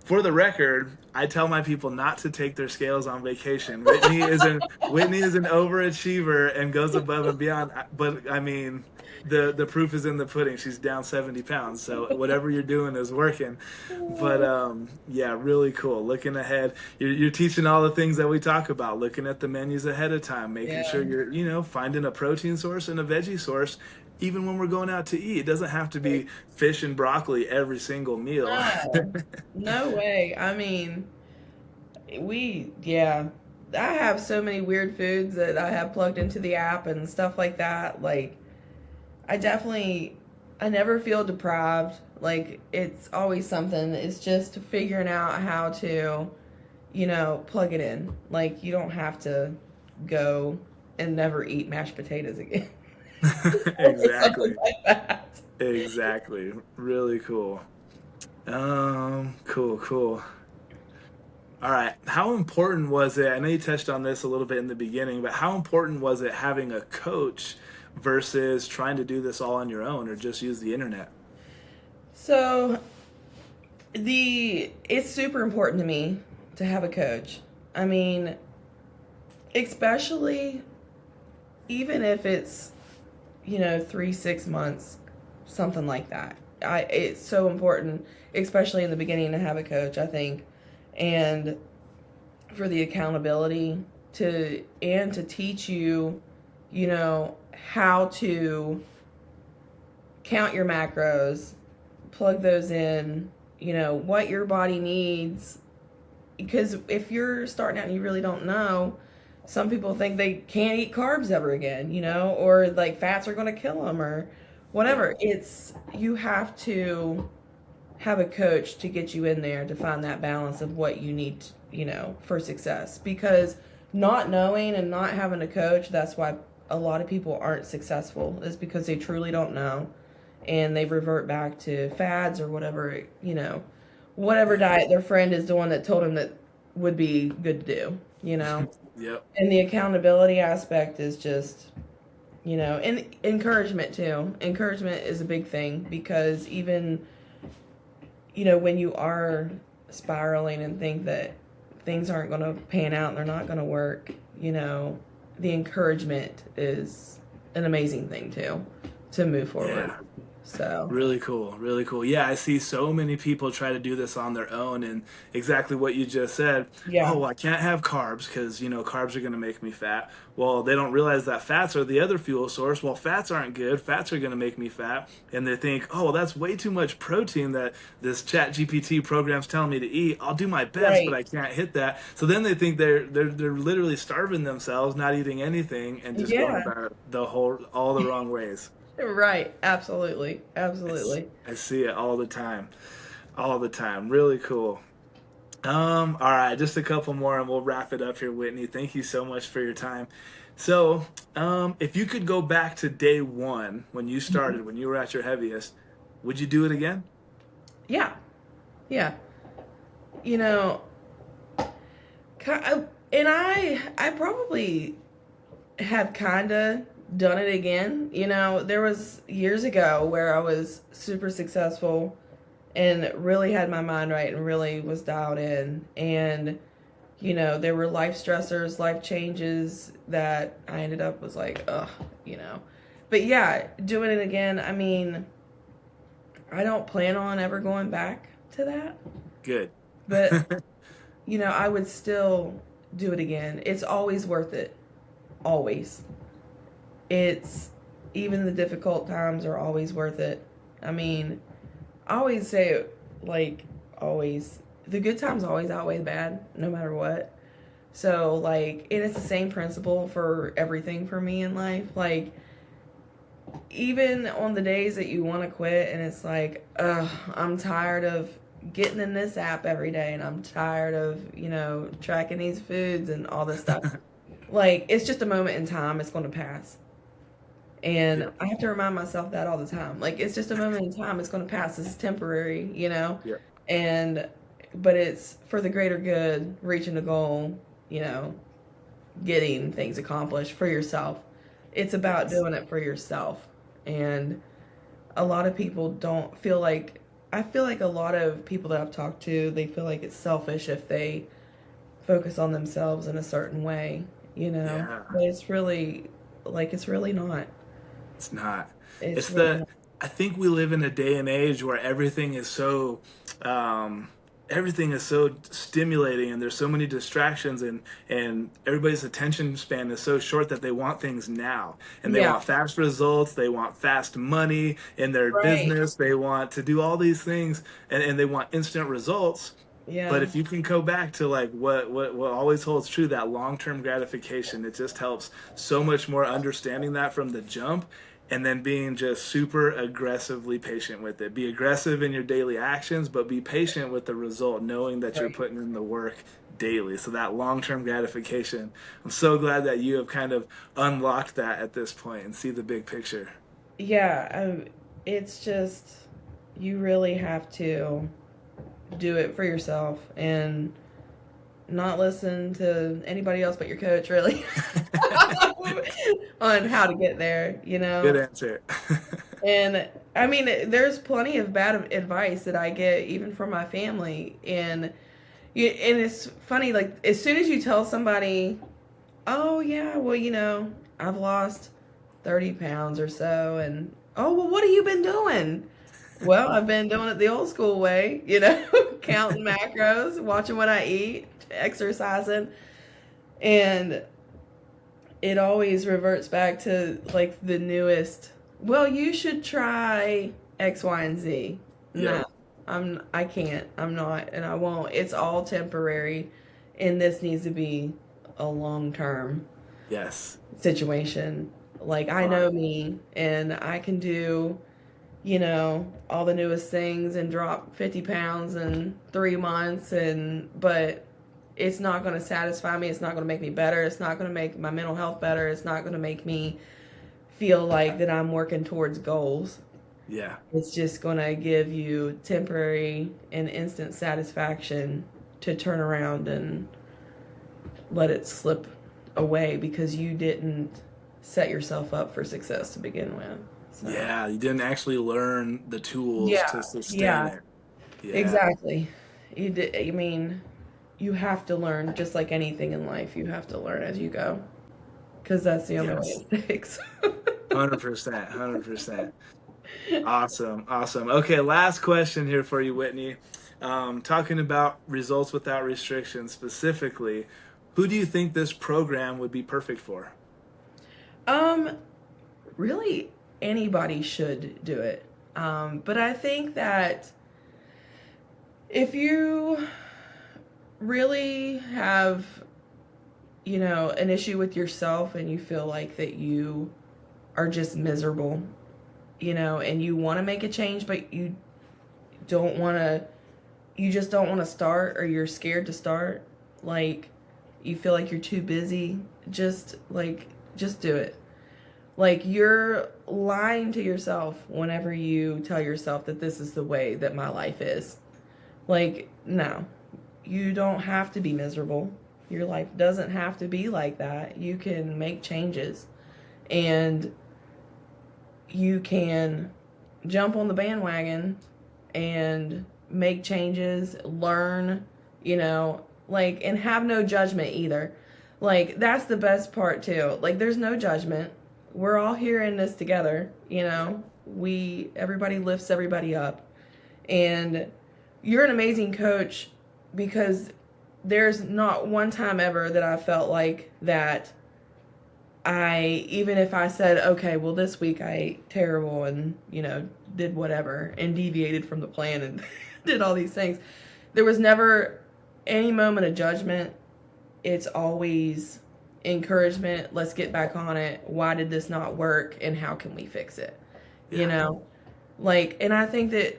for the record, I tell my people not to take their scales on vacation. Whitney is an overachiever and goes above and beyond. But I mean, the proof is in the pudding. She's down 70 pounds. So whatever you're doing is working. But yeah, really cool. Looking ahead, you're teaching all the things that we talk about. Looking at the menus ahead of time, making Yeah. sure you're finding a protein source and a veggie source even when we're going out to eat. It doesn't have to be fish and broccoli every single meal. No, no way. I mean, yeah. I have so many weird foods that I have plugged into the app and stuff like that. Like, I definitely, I never feel deprived. Like, it's always something. It's just figuring out how to, plug it in. Like, you don't have to go and never eat mashed potatoes again. Or something Exactly. like that. Exactly. Really cool. Cool, cool. All right. How important was it? I know you touched on this a little bit in the beginning, but how important was it having a coach versus trying to do this all on your own or just use the internet? So, it's super important to me to have a coach. I mean, especially even if it's 3 6 months, something like that. It's so important, especially in the beginning, to have a coach, I think, and for the accountability to teach you, how to count your macros, plug those in, what your body needs. Because if you're starting out and you really don't know, some people think they can't eat carbs ever again, or like fats are going to kill them or Yeah. whatever. You have to have a coach to get you in there to find that balance of what you need, for success. Because not knowing and not having a coach, that's why a lot of people aren't successful, is because they truly don't know and they revert back to fads or whatever, whatever Yeah. diet their friend is doing that told them that would be good to do. Yep. And the accountability aspect is just, and encouragement too. Encouragement is a big thing because even, when you are spiraling and think that things aren't going to pan out and they're not going to work, the encouragement is an amazing thing too to move forward. Yeah. So, Really cool, really cool. Yeah, I see so many people try to do this on their own, and exactly what you just said. yeah, Oh, well, I can't have carbs because carbs are going to make me fat. Well, they don't realize that fats are the other fuel source. Well, fats aren't good. Fats are going to make me fat, and they think, oh, well, that's way too much protein that this Chat GPT program's telling me to eat. I'll do my best, but right. I can't hit that. So then they think they're literally starving themselves, not eating anything, and just going Yeah, about it all the wrong ways. right. Absolutely. I, s- Absolutely. I see it all the time. All the time. Really cool. All right, just a couple more and we'll wrap it up here, Whitney. Thank you so much for your time. So, if you could go back to day one when you Mhm. started, when you were at your heaviest, would you do it again? Yeah. Yeah. You know, and I probably have kind of done it again. There was years ago where I was super successful and really had my mind right and really was dialed in. And, there were life stressors, life changes that I ended up was like, ugh. But yeah, doing it again, I mean, I don't plan on ever going back to that. Good. But, I would still do it again. It's always worth it. Always. It's even the difficult times are always worth it. I mean, I always say like always the good times always outweigh the bad, no matter what. So like, and it's the same principle for everything for me in life. Like even on the days that you want to quit and it's like, ugh, I'm tired of getting in this app every day and I'm tired of, tracking these foods and all this stuff. Like, it's just a moment in time. It's going to pass. And Yeah. I have to remind myself that all the time. Like, it's just a moment in time. It's going to pass. This is temporary. Yeah. And, but it's for the greater good, reaching a goal, you know, getting things accomplished for yourself. It's about Yes. doing it for yourself. And a lot of people don't feel like, I feel like a lot of people that I've talked to, they feel like it's selfish if they focus on themselves in a certain way. Yeah. But it's really, like, it's really not. It's not. It's It's really the not. I think we live in a day and age where um everything is so stimulating and there's so many distractions and everybody's attention span is so short that they want things now. And they Yeah, want fast results, they want fast money in their right. business, they want to do all these things and they want instant results. But Yeah, if you can go back to like what always holds true, that long-term gratification, it just helps so much more understanding that from the jump and then being just super aggressively patient with it. Be aggressive in your daily actions, but be patient with the result, knowing that you're right. putting in the work daily. So that long-term gratification, I'm so glad that you have kind of unlocked that at this point and see the big picture. Yeah, it's just, you really have to do it for yourself and not listen to anybody else but your coach, really, on how to get there. Good answer. And I mean, there's plenty of bad advice that I get even from my family, and it's funny. Like, as soon as you tell somebody, "Oh yeah, well, I've lost 30 pounds or so," and "Oh well, what have you been doing?" Well, I've been doing it the old school way, counting macros, watching what I eat, exercising, and it always reverts back to like the newest. Well, you should try X, Y, and Z. No, Yep. I can't. I'm not, and I won't. It's all temporary, and this needs to be a long term Yes. situation. Like, I know me, and I can do, all the newest things and drop 50 pounds in 3 months, but it's not going to satisfy me. It's not going to make me better. It's not going to make my mental health better. It's not going to make me feel like that I'm working towards goals. Yeah. It's just going to give you temporary and instant satisfaction to turn around and let it slip away because you didn't set yourself up for success to begin with. So, Yeah, you didn't actually learn the tools yeah, to sustain yeah, it. Yeah. exactly. I mean, you have to learn just like anything in life. You have to learn as you go because that's the only way Yes. it sticks. 100%. 100%. Awesome. Awesome. Okay, last question here for you, Whitney. Talking about results without restrictions specifically, who do you think this program would be perfect for? um, Really, anybody should do it. But I think that if you really have, an issue with yourself and you feel like that you are just miserable, and you want to make a change, but don't want to, you just don't want to start or you're scared to start, like, you feel like you're too busy, just do it. Like, you're lying to yourself whenever you tell yourself that this is the way that my life is. Like, no, you don't have to be miserable. Your life doesn't have to be like that. You can make changes and you can jump on the bandwagon and make changes, learn, and have no judgment either. Like, that's the best part too. Like, there's no judgment. We're all here in this together. Everybody lifts everybody up. And you're an amazing coach because there's not one time ever that I felt like that even if I said, okay, well, this week I ate terrible and, did whatever and deviated from the plan and did all these things, there was never any moment of judgment. It's always encouragement. Let's get back on it. Why did this not work? And how can we fix it? You Yeah. know, like, and I think that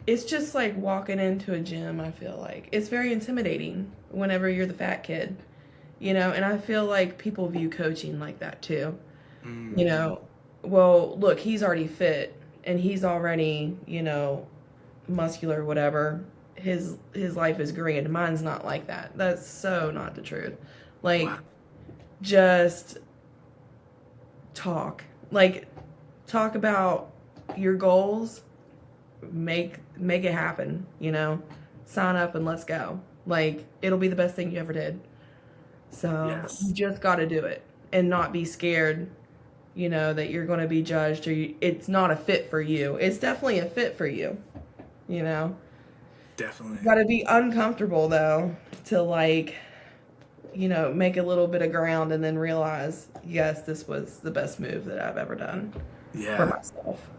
it's just like walking into a gym. I feel like it's very intimidating whenever you're the fat kid, and I feel like people view coaching like that too. you Mm. know well, look, he's already fit and he's already, muscular, whatever. His life is grand. Mine's not like that. That's so not the truth. Wow. Like, just talk. Like, talk about your goals. Make it happen. Sign up and let's go. Like, it'll be the best thing you ever did. So you Yes. just got to do it and not be scared, that you're going to be judged, or it's not a fit for you. It's definitely a fit for you. You know, Definitely. got to be uncomfortable though to, like, make a little bit of ground and then realize, yes, this was the best move that I've ever done for Yeah. myself.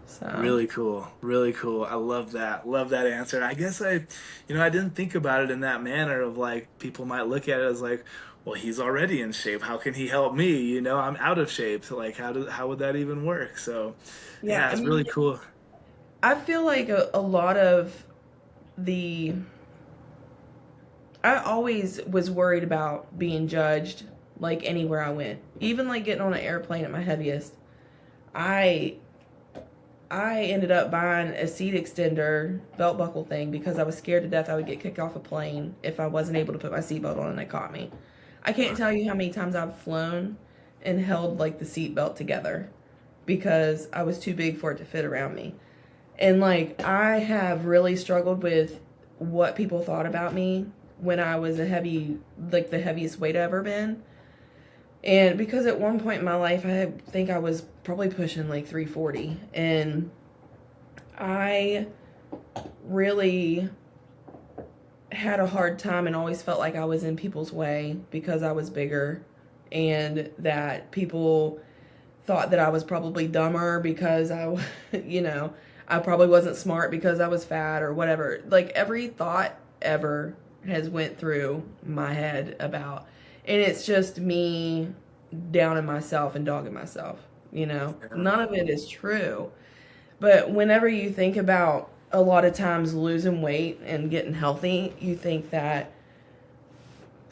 So, Really cool. Really cool. I love that. Love that answer. I guess I didn't think about it in that manner of like people might look at it as like, well, he's already in shape. How can he help me? I'm out of shape. So like how would that even work? So, yeah, yeah, I it's mean, really cool. I feel like a lot of the I always was worried about being judged, like, anywhere I went. Even like getting on an airplane at my heaviest. I I ended up buying a seat extender belt buckle thing because I was scared to death I would get kicked off a plane if I wasn't able to put my seatbelt on and they caught me. I can't tell you how many times I've flown and held like the seatbelt together because I was too big for it to fit around me. And like, I have really struggled with what people thought about me when I was like the heaviest weight I've ever been. And because at one point in my life, I think I was probably pushing like 340. And I really had a hard time and always felt like I was in people's way because I was bigger, and that people thought that I was probably dumber because I probably wasn't smart because I was fat or whatever. Like, every thought ever has went through my head about, and it's just me down in myself and dogging myself. Yeah. None of it is true. But whenever you think about a lot of times losing weight and getting healthy, you think that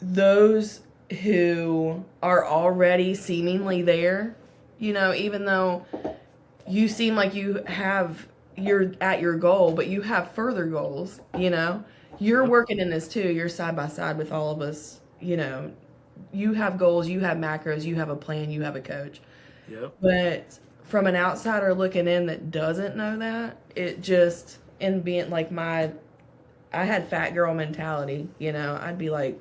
those who are already seemingly there, even though you seem like you're at your goal, but you have further goals, you're Yep. working in this too. You're side by side with all of us, you have goals, you have macros, you have a plan, you have a coach. Yep. But from an outsider looking in that doesn't know that, it just, in being like I had fat girl mentality, I'd be like,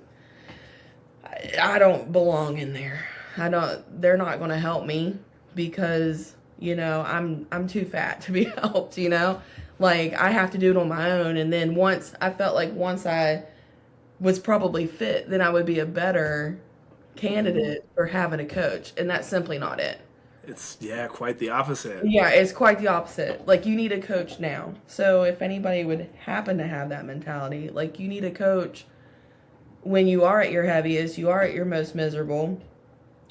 I don't belong in there. They're not going to help me because, I'm too fat to be helped, Like, I have to do it on my own. And then I felt like once I was probably fit, then I would be a better Mm. candidate for having a coach. And that's simply not it. It's yeah, quite the opposite. Yeah, it's quite the opposite. Like, you need a coach now. So if anybody would happen to have that mentality, like, you need a coach when you are at your heaviest, you are at your most miserable,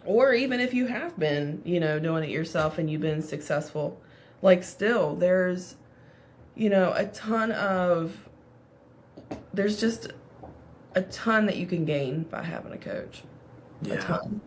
or even if you have been, doing it yourself and you've been successful. Like, still, a ton of, there's just a ton that you can gain by having a coach. A Yeah. ton.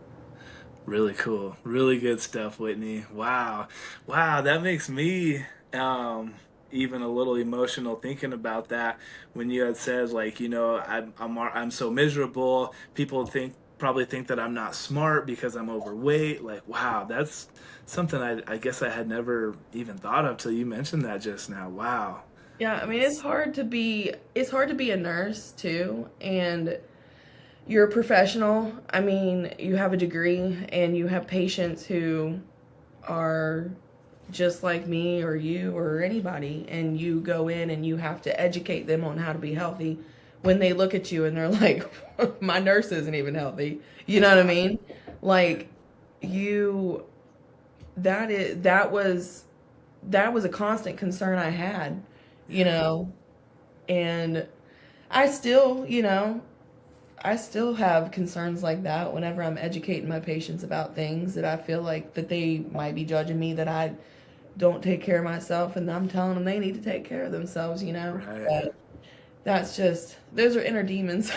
Really cool. Really good stuff, Whitney. Wow. Wow, that makes me um even a little emotional thinking about that when you had said like, I'm so miserable. People probably think that I'm not smart because I'm overweight. Like, wow, that's something I guess I had never even thought of till you mentioned that just now. Wow. Yeah, I mean, That's it's hard to be a nurse too, and you're a professional. I mean, you have a degree and you have patients who are just like me or you or anybody, and you go in and you have to educate them on how to be healthy when they look at you and they're like, my nurse isn't even healthy. You know what I mean? Like, you that was a constant concern I had, you yeah. know, and I still, I still have concerns like that whenever I'm educating my patients about things that I feel like that they might be judging me that I don't take care of myself, and I'm telling them they need to take care of themselves, you know. Right. But that's just those are inner demons.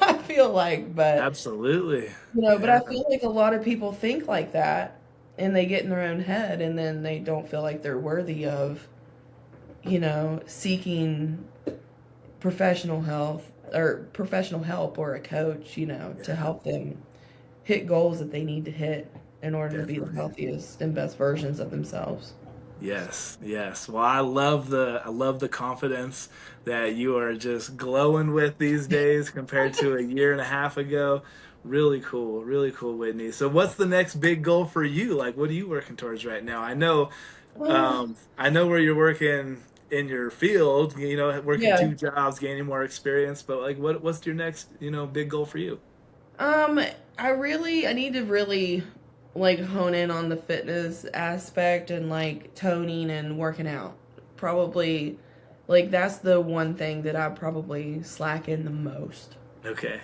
I feel like, but Absolutely. but Yeah. I feel like a lot of people think like that, and they get in their own head, and then they don't feel like they're worthy of, seeking professional health or professional help or a coach, to Yeah. help them hit goals that they need to hit in order to be the Definitely. healthiest and best versions of themselves. Yes, yes. Well, I love the confidence that you are just glowing with these days compared to a year and a half ago. Really cool, Whitney. So what's the next big goal for you? Like what are you working towards right now? I know where you're working in your field, working Yeah. two jobs, gaining more experience, but like what's your next, big goal for you? Um, I need to really like hone in on the fitness aspect and like toning and working out. Probably like that's the one thing that I probably slack in the most. Okay.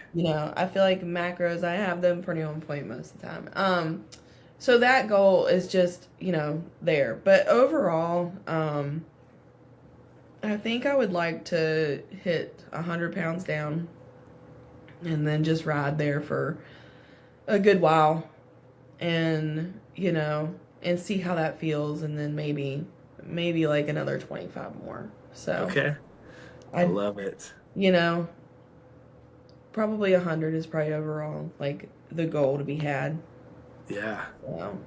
I feel like macros, I have them pretty on point most of the time. So that goal is just, there. But overall, I think I would like to hit 100 pounds down and then just ride there for a good while and, and see how that feels and then maybe like another 25 more. So Okay. I I, love it. you know, probably 100 is probably overall like the goal to be had. Yeah. So.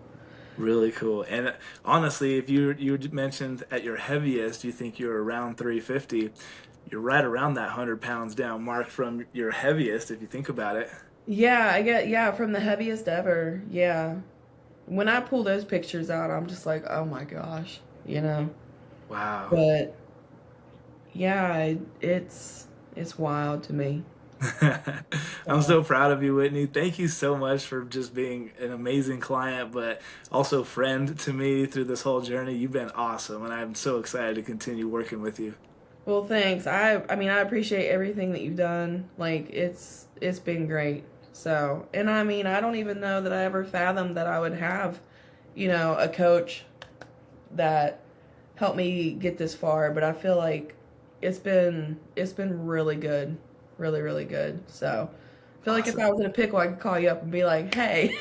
Really cool. And honestly, if you mentioned at your heaviest, you think you're around 350, you're right around that 100 pounds down mark from your heaviest, if you think about it. Yeah, yeah, from the heaviest ever. Yeah. When I pull those pictures out, I'm just like, oh my gosh. Wow. But yeah, it's wild to me. I'm So, so proud of you, Whitney. Thank you so much for just being an amazing client, but also friend to me through this whole journey. You've been awesome, and I'm so excited to continue working with you. well, thanks. I mean, I appreciate everything that you've done. Like it's been great. So, and I mean, I don't even know that I ever fathomed that I would have, a coach that helped me get this far, but I feel like it's been really good. Really, really good. So, I feel like if I Awesome. was in a pickle, I could call you up and be like, "Hey."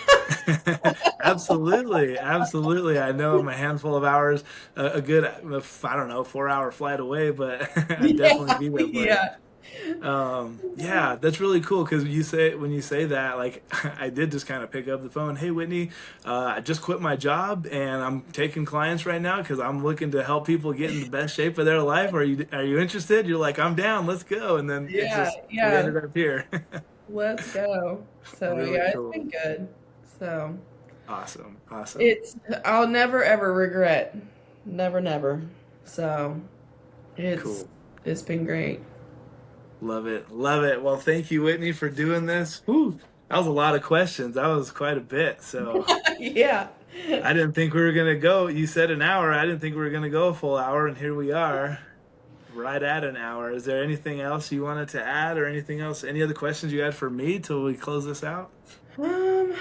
Absolutely, absolutely. I know I'm a handful of hours, a good, I don't know, 4 hour flight away, but I'd definitely Yeah, be there for you. yeah. Yeah, that's really cool because when you say that, like I did just kind of pick up the phone. Hey, Whitney, I just quit my job and I'm taking clients right now because I'm looking to help people get in the best shape of their life. Are you interested? You're like, I'm down. Let's go. And then it Yeah, just we yeah. ended up here. Let's go. So, Really yeah, it's cool. been good. So, Awesome. Awesome. it's I'll never ever regret. Never, never. So, it's Cool. it's been great. Love it. Love it. Well, thank you, Whitney, for doing this. Whew, that was a lot of questions. That was quite a bit. So Yeah. I didn't think we were gonna go. You said an hour. I didn't think we were gonna go a full hour, and here we are, right at an hour. Is there anything else you wanted to add, or anything else? Any other questions you had for me till we close this out? Um,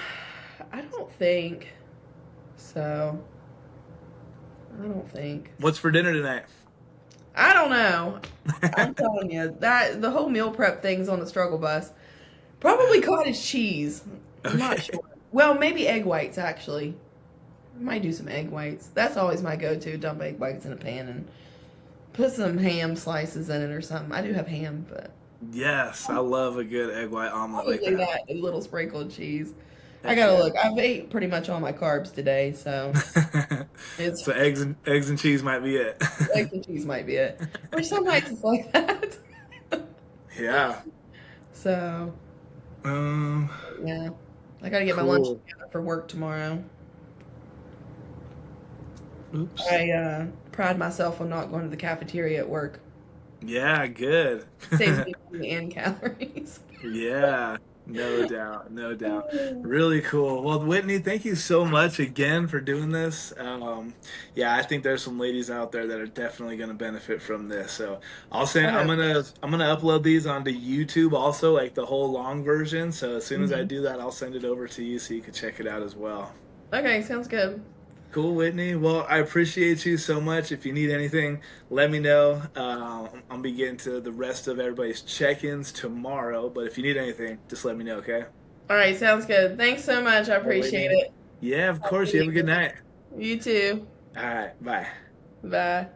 I don't think so. I don't think. What's for dinner tonight? I don't know. I'm telling you that the whole meal prep thing's on the struggle bus. Probably cottage cheese. I'm not Okay. sure. Well, maybe egg whites actually. I might do some egg whites. That's always my go-to. Dump egg whites in a pan and put some ham slices in it or something. I do have ham, but Yes, I love a good egg white omelet like probably that. that and a little sprinkled cheese. I Heck gotta yeah. look. I've ate pretty much all my carbs today, so it's So eggs and cheese might be it. eggs and cheese might be it. Or some nights it's like that. Yeah. So Um, yeah, I gotta get my lunch cool. together for work tomorrow. Oops. I pride myself on not going to the cafeteria at work. Yeah, good. Saves me money and calories. Yeah. No doubt, no doubt. Really cool. Well, Whitney, thank you so much again for doing this. Yeah, I think there's some ladies out there that are definitely going to benefit from this. So I'll send. I hope so. I'm gonna upload these onto YouTube also, like the whole long version. So as soon as I Hmm. do that, I'll send it over to you so you can check it out as well. Okay, sounds good. Cool, Whitney. Well, I appreciate you so much. If you need anything, let me know. I'll be getting to the rest of everybody's check-ins tomorrow. But if you need anything, just let me know, okay? All right, sounds good. Thanks so much. I All right, appreciate Whitney. it. Yeah, of Have a course. good You have a good evening. night. You too. All right. Bye. Bye.